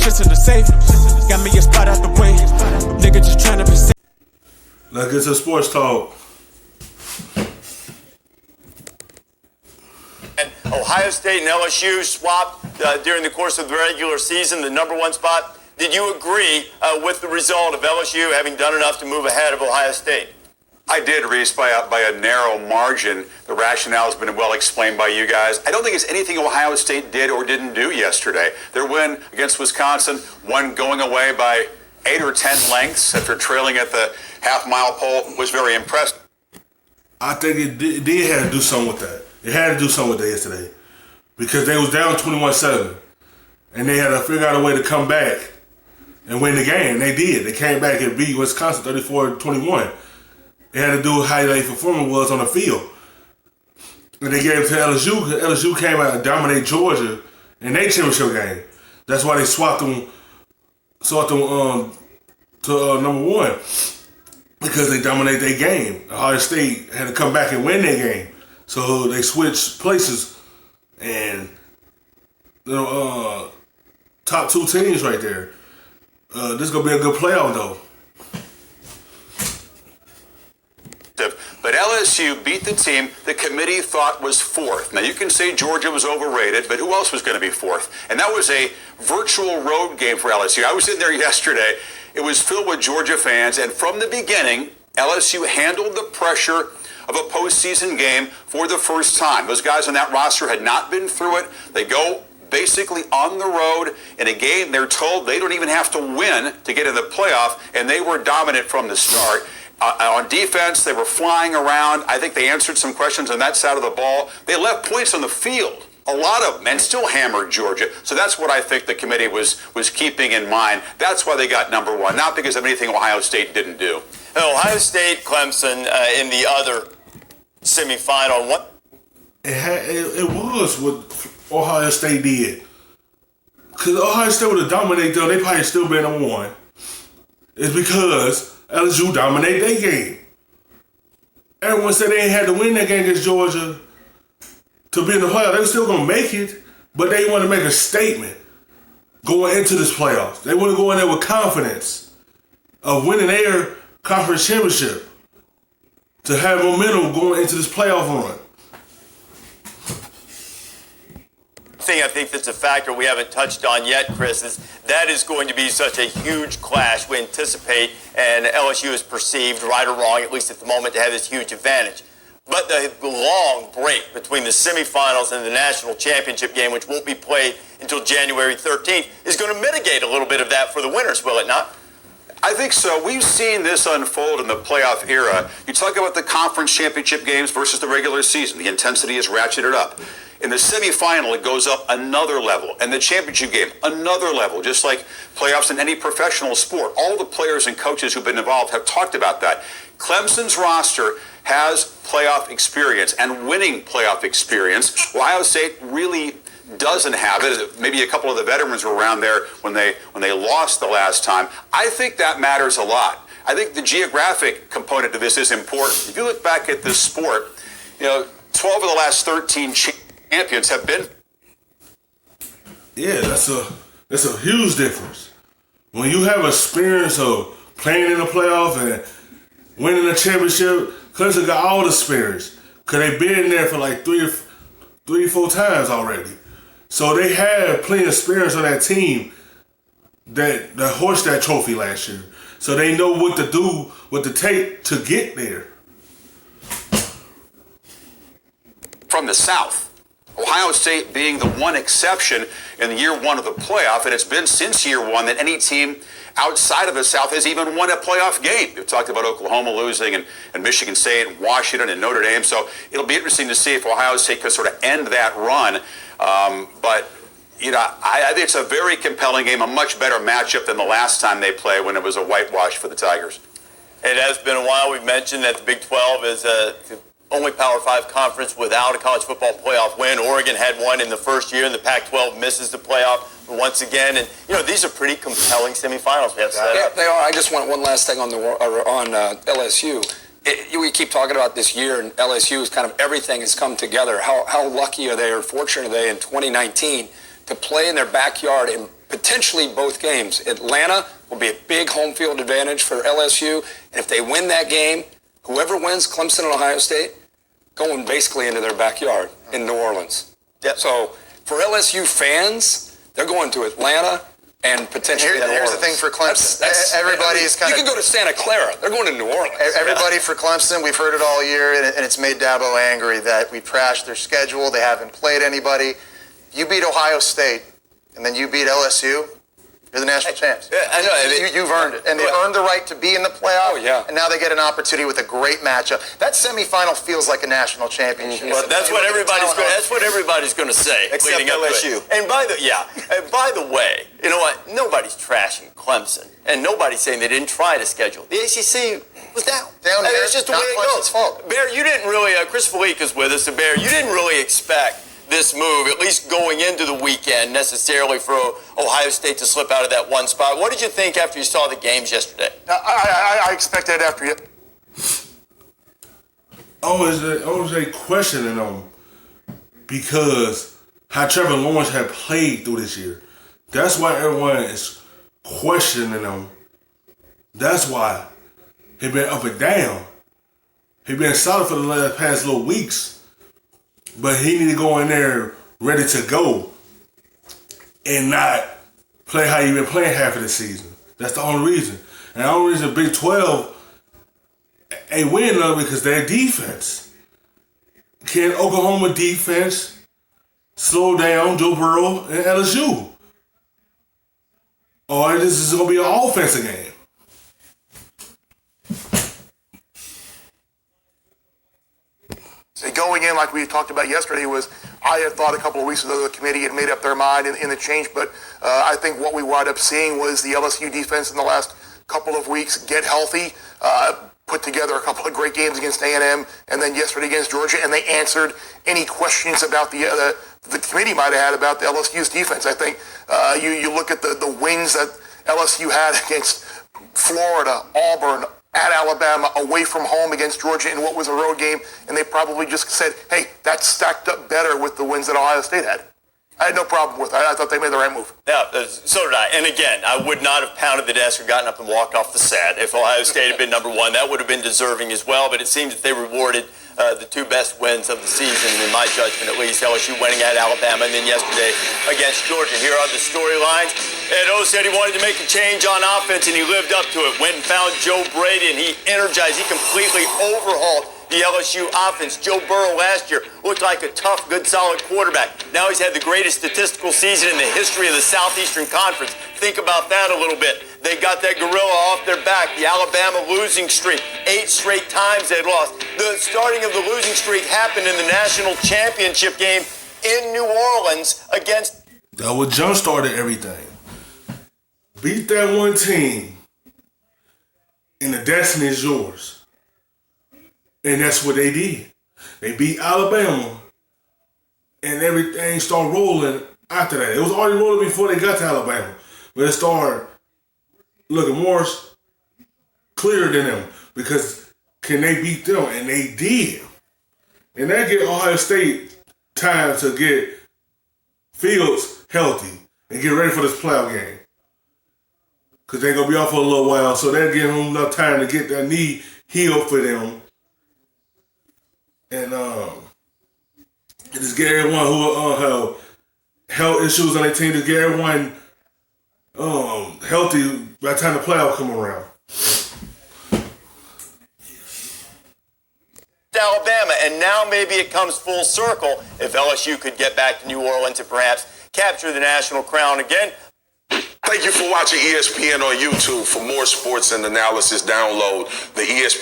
shit's in the safe. Got me a spot out the way. Nigga just tryna be safe. Let's get to sports talk. And Ohio State and LSU swapped during the course of the regular season, the #1 spot. Did you agree with the result of LSU having done enough to move ahead of Ohio State? I did, Reese, by a narrow margin. The rationale has been well explained by you guys. I don't think it's anything Ohio State did or didn't do yesterday. Their win against Wisconsin, one going away by 8 or 10 lengths after trailing at the half-mile pole, was very impressive. I think it did have to do something with that. It had to do something with that yesterday. Because they was down 21-7. And they had to figure out a way to come back and win the game. They did. They came back and beat Wisconsin 34-21. It had to do with how their performance was on the field. And they gave it to LSU. LSU came out and dominated Georgia in their championship game. That's why they swapped them to #1. Because they dominated their game. Ohio State had to come back and win their game. So they switched places. And, top 2 teams right there. This is going to be a good playoff, though. But LSU beat the team the committee thought was 4th. Now, you can say Georgia was overrated, but who else was going to be 4th? And that was a virtual road game for LSU. I was in there yesterday. It was filled with Georgia fans, and from the beginning, LSU handled the pressure of a postseason game for the first time. Those guys on that roster had not been through it. They go basically on the road in a game they're told they don't even have to win to get in the playoff, and they were dominant from the start. On defense, they were flying around. I think they answered some questions on that side of the ball. They left points on the field, a lot of them, and still hammered Georgia. So that's what I think the committee was keeping in mind. That's why they got #1, not because of anything Ohio State didn't do. Ohio State, Clemson in the other semifinal. What? It was what Ohio State did. Because Ohio State would have dominated them, they probably still been #1. It's because LSU dominated their game. Everyone said they ain't had to win that game against Georgia to be in the playoff. They were still going to make it, but they want to make a statement going into this playoffs. They want to go in there with confidence of winning their conference championship to have momentum going into this playoff run. I think that's a factor we haven't touched on yet, Chris, is that is going to be such a huge clash. We anticipate, and LSU is perceived, right or wrong, at least at the moment, to have this huge advantage. But the long break between the semifinals and the national championship game, which won't be played until January 13th, is going to mitigate a little bit of that for the winners, will it not? I think so. We've seen this unfold in the playoff era. You talk about the conference championship games versus the regular season. The intensity is ratcheted up. In the semifinal, it goes up another level. And the championship game, another level. Just like playoffs in any professional sport. All the players and coaches who've been involved have talked about that. Clemson's roster has playoff experience and winning playoff experience. Ohio State really doesn't have it. Maybe a couple of the veterans were around there when they lost the last time. I think that matters a lot. I think the geographic component to this is important. If you look back at this sport, 12 of the last 13 champions have been. Yeah, that's a huge difference. When you have experience of playing in the playoff and winning a championship, Clemson got all the experience because they've been there for like three, 4 times already. So they have plenty of experience on that team that hoisted that trophy last year. So they know what to do, what to take to get there. From the South, Ohio State being the one exception in the year 1 of the playoff, and it's been since year 1 that any team outside of the South has even won a playoff game. We've talked about Oklahoma losing and Michigan State and Washington and Notre Dame, so it'll be interesting to see if Ohio State can sort of end that run. But I think it's a very compelling game, a much better matchup than the last time they played when it was a whitewash for the Tigers. It has been a while. We've mentioned that the Big 12 is the only Power 5 conference without a college football playoff win. Oregon had one in the first year, and the Pac-12 misses the playoff once again. And, these are pretty compelling semifinals. Yeah, they are. I just want one last thing on LSU. We keep talking about this year, and LSU is kind of everything has come together. How lucky are they or fortunate are they in 2019 to play in their backyard and potentially both games. Atlanta will be a big home field advantage for LSU, and if they win that game, whoever wins, Clemson and Ohio State, going basically into their backyard in New Orleans. Yep. So for LSU fans, they're going to Atlanta and potentially New Here's Orleans. the thing for Clemson. Everybody's kind You of... can go to Santa Clara. They're going to New Orleans. Everybody for Clemson, we've heard it all year, and it's made Dabo angry that we trashed their schedule. They haven't played anybody. You beat Ohio State, and then you beat LSU. You're the national champs. I know. You've earned it. And they earned the right to be in the playoff. Oh, yeah. And now they get an opportunity with a great matchup. That semifinal feels like a national championship. Well, that's what everybody's going to say. Except leading up to LSU. it. And by the way, you know what? Nobody's trashing Clemson, and nobody's saying they didn't try to schedule. The ACC was down. Down there. It's just the Not way it Clemson's goes. fault. Bear, you didn't really. Chris Felic is with us. So Bear, you didn't really expect this move, at least going into the weekend, necessarily for Ohio State to slip out of that one spot. What did you think after you saw the games yesterday? I expected after you. Always a questioning them because how Trevor Lawrence had played through this year. That's why everyone is questioning him. That's why he been up and down. He been solid for the past little weeks. But he need to go in there ready to go and not play how he been playing half of the season. That's the only reason. And the only reason Big 12 ain't winning none because their defense. Can Oklahoma defense slow down Joe Burrow and LSU? Or this is going to be an offensive game. Going in, like we talked about yesterday, was I had thought a couple of weeks ago the committee had made up their mind in the change, but I think what we wound up seeing was the LSU defense in the last couple of weeks get healthy, put together a couple of great games against A&M, and then yesterday against Georgia, and they answered any questions about the committee might have had about the LSU's defense. I think you look at the wins that LSU had against Florida, Auburn, at Alabama, away from home against Georgia in what was a road game, and they probably just said, hey, that stacked up better with the wins that Ohio State had. I had no problem with it. I thought they made the right move. Yeah, so did I. And again, I would not have pounded the desk or gotten up and walked off the set if Ohio State had been number one. That would have been deserving as well, but it seems that they rewarded the two best wins of the season, in my judgment at least. LSU winning at Alabama, and then yesterday against Georgia. Here are the storylines. Ed O said he wanted to make a change on offense, and he lived up to it. Went and found Joe Brady, and he energized. He completely overhauled the LSU offense. Joe Burrow last year looked like a tough, good, solid quarterback. Now he's had the greatest statistical season in the history of the Southeastern Conference. Think about that a little bit. They got that gorilla off their back. The Alabama losing streak. 8 straight times they lost. The starting of the losing streak happened in the national championship game in New Orleans against... That what jump-started everything. Beat that one team, and the destiny is yours. And that's what they did. They beat Alabama, and everything started rolling after that. It was already rolling before they got to Alabama. But it started looking more clear than them because can they beat them? And they did. And that gave Ohio State time to get Fields healthy and get ready for this playoff game. Because they're going to be off for a little while, so they're getting them enough time to get their knee healed for them. And just get everyone who have health issues on their team, to get everyone healthy by the time the playoff come around. Alabama, and now maybe it comes full circle if LSU could get back to New Orleans and perhaps capture the national crown again. Thank you for watching ESPN on YouTube. For more sports and analysis, download the ESPN